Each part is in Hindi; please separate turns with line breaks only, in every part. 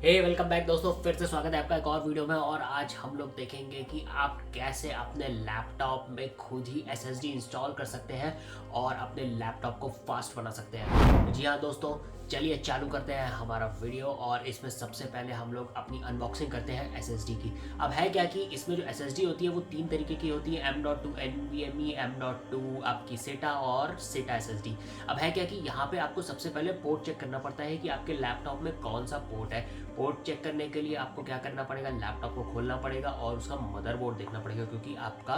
वेलकम बैक दोस्तों, फिर से स्वागत है आपका एक और वीडियो में। और आज हम लोग देखेंगे कि आप कैसे अपने लैपटॉप में खुद ही एसएसडी इंस्टॉल कर सकते हैं और अपने लैपटॉप को फास्ट बना सकते हैं। जी हाँ दोस्तों, चलिए चालू करते हैं हमारा वीडियो। और इसमें सबसे पहले हम लोग अपनी अनबॉक्सिंग करते हैं एसएसडी की। अब है क्या कि इसमें जो एसएसडी होती है वो तीन तरीके की होती है, M.2 NVMe, M.2 आपकी सेटा और सेटा एसएसडी। अब है क्या कि यहाँ पे आपको सबसे पहले पोर्ट चेक करना पड़ता है कि आपके लैपटॉप में कौन सा पोर्ट है। पोर्ट चेक करने के लिए आपको क्या करना पड़ेगा, लैपटॉप को खोलना पड़ेगा और उसका मदरबोर्ड देखना पड़ेगा, क्योंकि आपका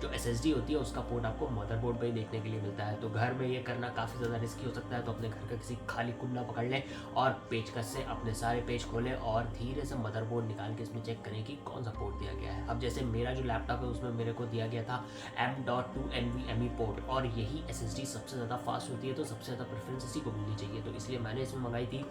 जो एसएसडी होती है उसका पोर्ट आपको मदरबोर्ड पे ही देखने के लिए मिलता है। तो घर में ये करना काफ़ी ज़्यादा रिस्की हो सकता है, तो अपने घर का किसी खाली कुंडा पकड़ लें और पेचकस से अपने सारे पेज खोलें और धीरे से मदरबोर्ड निकाल के इसमें चेक करें कि कौन सा पोर्ट दिया गया है। अब जैसे मेरा जो लैपटॉप है उसमें मेरे को दिया गया था M.2 NVMe पोर्ट, और यही एसएसडी सबसे ज़्यादा फास्ट होती है, तो सबसे ज़्यादा प्रेफरेंस इसी को मिलनी चाहिए। तो इसलिए मैंने इसमें मंगाई थी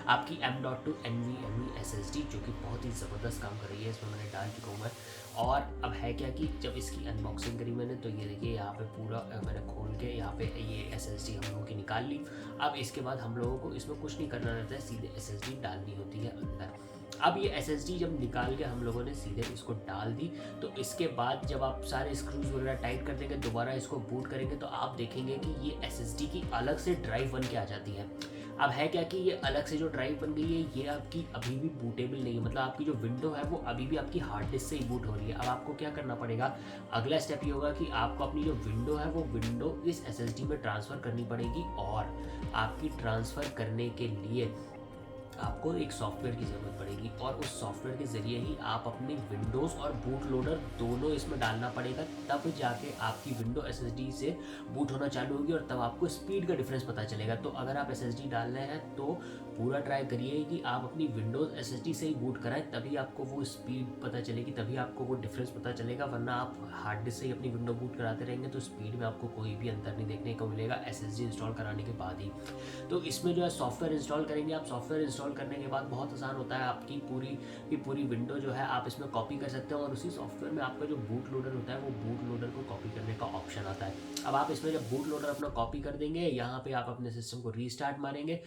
आपकी M.2 NVMe SSD, जो कि बहुत ही ज़बरदस्त काम कर रही है। इसमें मैंने डाल चुका हूँ मैं। और अब है क्या कि जब इसकी अनबॉक्सिंग करी मैंने, तो ये देखिए यहाँ पे पूरा मैंने खोल के यहाँ पे ये SSD हम लोगों की निकाल ली। अब इसके बाद हम लोगों को इसमें कुछ नहीं करना रहता है, सीधे SSD डालनी होती है अंदर। अब ये SSD जब निकाल के हम लोगों ने सीधे इसको डाल दी, तो इसके बाद जब आप सारे स्क्रूज वगैरह टाइट कर देंगे, दोबारा इसको बूट करेंगे, तो आप देखेंगे कि ये SSD की अलग से ड्राइव बन के आ जाती है। अब है क्या कि ये अलग से जो ड्राइव बन गई है, ये आपकी अभी भी बूटेबल नहीं है। मतलब आपकी जो विंडो है वो अभी भी आपकी हार्ड डिस्क से ही बूट हो रही है। अब आपको क्या करना पड़ेगा, अगला स्टेप ये होगा कि आपको अपनी जो विंडो है वो विंडो इस SSD में ट्रांसफ़र करनी पड़ेगी। और आपकी ट्रांसफ़र करने के लिए आपको एक सॉफ्टवेयर की ज़रूरत पड़ेगी, और उस सॉफ्टवेयर के ज़रिए ही आप अपनी विंडोज़ और बूट लोडर दोनों इसमें डालना पड़ेगा, तब जाके आपकी विंडो SSD से बूट होना चालू होगी और तब आपको स्पीड का डिफरेंस पता चलेगा। तो अगर आप SSD डाल रहे हैं तो पूरा ट्राई करिए कि आप अपनी विंडोज़ SSD से ही बूट कराएं, तभी आपको वो स्पीड पता चलेगी, तभी आपको वो डिफरेंस पता चलेगा। वरना आप हार्ड डिस्क से ही अपनी विंडो बूट कराते रहेंगे तो स्पीड में आपको कोई भी अंतर नहीं देखने को मिलेगा SSD इंस्टॉल कराने के बाद ही। तो इसमें जो है सॉफ्टवेयर इंस्टॉल करेंगे आप। सॉफ्टवेयर इंस्टॉल करने के बाद बहुत आसान होता है, आपकी पूरी विंडो जो है आप इसमें कॉपी कर सकते हो, और उसी सॉफ्टवेयर में आपका जो बूट लोडर होता है वो बूट लोडर को कॉपी करने का ऑप्शन आता है। अब आप इसमें जब बूट लोडर अपना कॉपी कर देंगे, यहाँ पे आप अपने सिस्टम को रीस्टार्ट मारेंगे,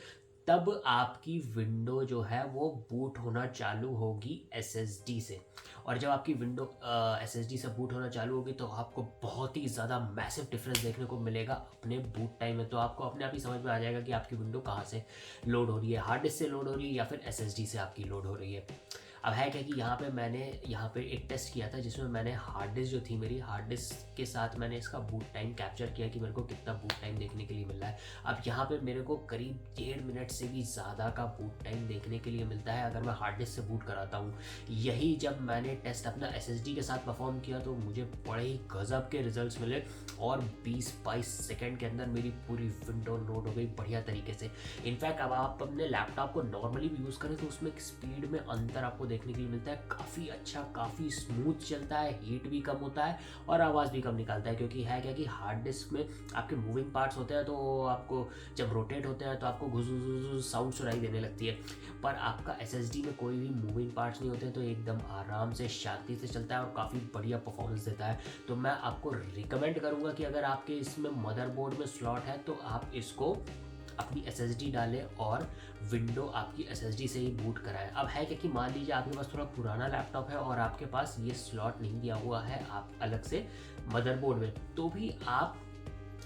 तब आपकी विंडो जो है वो बूट होना चालू होगी SSD से। और जब आपकी विंडो SSD से बूट होना चालू होगी, तो आपको बहुत ही ज़्यादा मैसिव डिफरेंस देखने को मिलेगा अपने बूट टाइम में। तो आपको अपने आप ही समझ में आ जाएगा कि आपकी विंडो कहाँ से लोड हो रही है, हार्ड डिस्क से लोड हो रही है या फिर SSD से आपकी लोड हो रही है। अब है क्या कि मैंने यहाँ पे एक टेस्ट किया था, जिसमें मैंने हार्ड डिस्क जो थी मेरी, हार्ड डिस्क के साथ मैंने इसका बूट टाइम कैप्चर किया कि मेरे को कितना बूट टाइम देखने के लिए मिल रहा है। अब यहाँ पे मेरे को करीब 1.5 मिनट से भी ज़्यादा का बूट टाइम देखने के लिए मिलता है अगर मैं हार्ड डिस्क से बूट कराता हूँ। यही जब मैंने टेस्ट अपना SSD के साथ परफॉर्म किया, तो मुझे बड़े ही गज़ब के रिजल्ट्स मिले, और 20-22 सेकेंड के अंदर मेरी पूरी विंडो लोड हो गई बढ़िया तरीके से। इनफैक्ट अब आप अपने लैपटॉप को नॉर्मली भी यूज़ करें तो उसमें स्पीड में अंतर आपको देखने के लिए मिलता है। काफ़ी अच्छा, काफ़ी स्मूथ चलता है, हीट भी कम होता है और आवाज़ भी कम निकालता है। क्योंकि है क्या कि हार्ड डिस्क में आपके मूविंग पार्ट्स होते हैं, तो आपको जब रोटेट होते हैं तो आपको घुस साउंड सुनाई देने लगती है। पर आपका SSD में कोई भी मूविंग पार्ट्स नहीं होते, तो एकदम आराम से शांति से चलता है और काफ़ी बढ़िया परफॉर्मेंस देता है। तो मैं आपको रिकमेंड करूँगा कि अगर आपके इसमें मदरबोर्ड में स्लॉट है तो आप इसको अपनी SSD डालें और विंडो आपकी SSD से ही बूट कराएं। अब है क्या कि मान लीजिए आपके पास थोड़ा पुराना लैपटॉप है और आपके पास ये स्लॉट नहीं दिया हुआ है आप अलग से मदरबोर्ड में, तो भी आप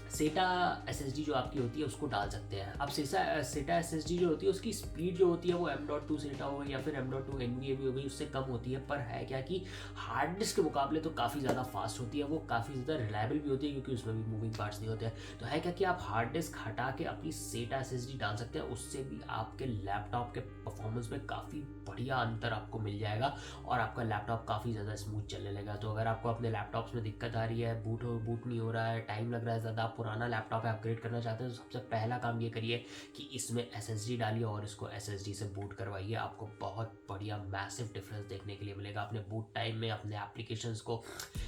सेटा SSD जो आपकी होती है उसको डाल सकते हैं। अब सेटा SSD जो होती है उसकी स्पीड जो होती है वो M.2 सेटा हो गई या फिर M.2 NVMe हो गई, उससे कम होती है। पर है क्या कि हार्ड डिस्क के मुकाबले तो काफ़ी ज़्यादा फास्ट होती है, वो काफ़ी ज़्यादा रिलायबल भी होती है, क्योंकि उसमें भी मूविंग पार्ट्स नहीं होते हैं। तो है क्या कि आप हार्ड डिस्क हटा के अपनी सेटा SSD डाल सकते हैं, उससे भी आपके लैपटॉप के परफॉर्मेंस में काफ़ी बढ़िया अंतर आपको मिल जाएगा और आपका लैपटॉप काफ़ी ज़्यादा स्मूथ चलने लगेगा। तो अगर आपको अपने लैपटॉप्स में दिक्कत आ रही है, बूट नहीं हो रहा है, टाइम लग रहा है ज़्यादा, पुराना लैपटॉप है, अपग्रेड करना चाहते हैं, तो सबसे पहला काम ये करिए कि इसमें SSD डालिए और इसको SSD से बूट करवाइए। आपको बहुत बढ़िया मैसिव डिफरेंस देखने के लिए मिलेगा अपने बूट टाइम में, अपने एप्लीकेशंस को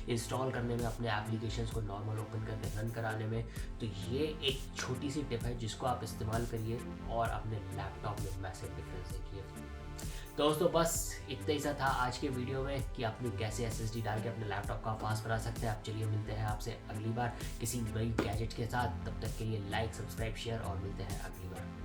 इंस्टॉल करने में, अपने एप्लीकेशंस को नॉर्मल ओपन करके रन कराने में। तो ये एक छोटी सी टिप है जिसको आप इस्तेमाल करिए और अपने लैपटॉप में मैसिव डिफरेंस देखिए। दोस्तों बस इतना ही सा था आज के वीडियो में कि आप लोग कैसे SSD डाल के अपने लैपटॉप का फास्ट बना सकते हैं। आप चलिए मिलते हैं आपसे अगली बार किसी नई गैजेट के साथ। तब तक के लिए लाइक, सब्सक्राइब, शेयर और मिलते हैं अगली बार।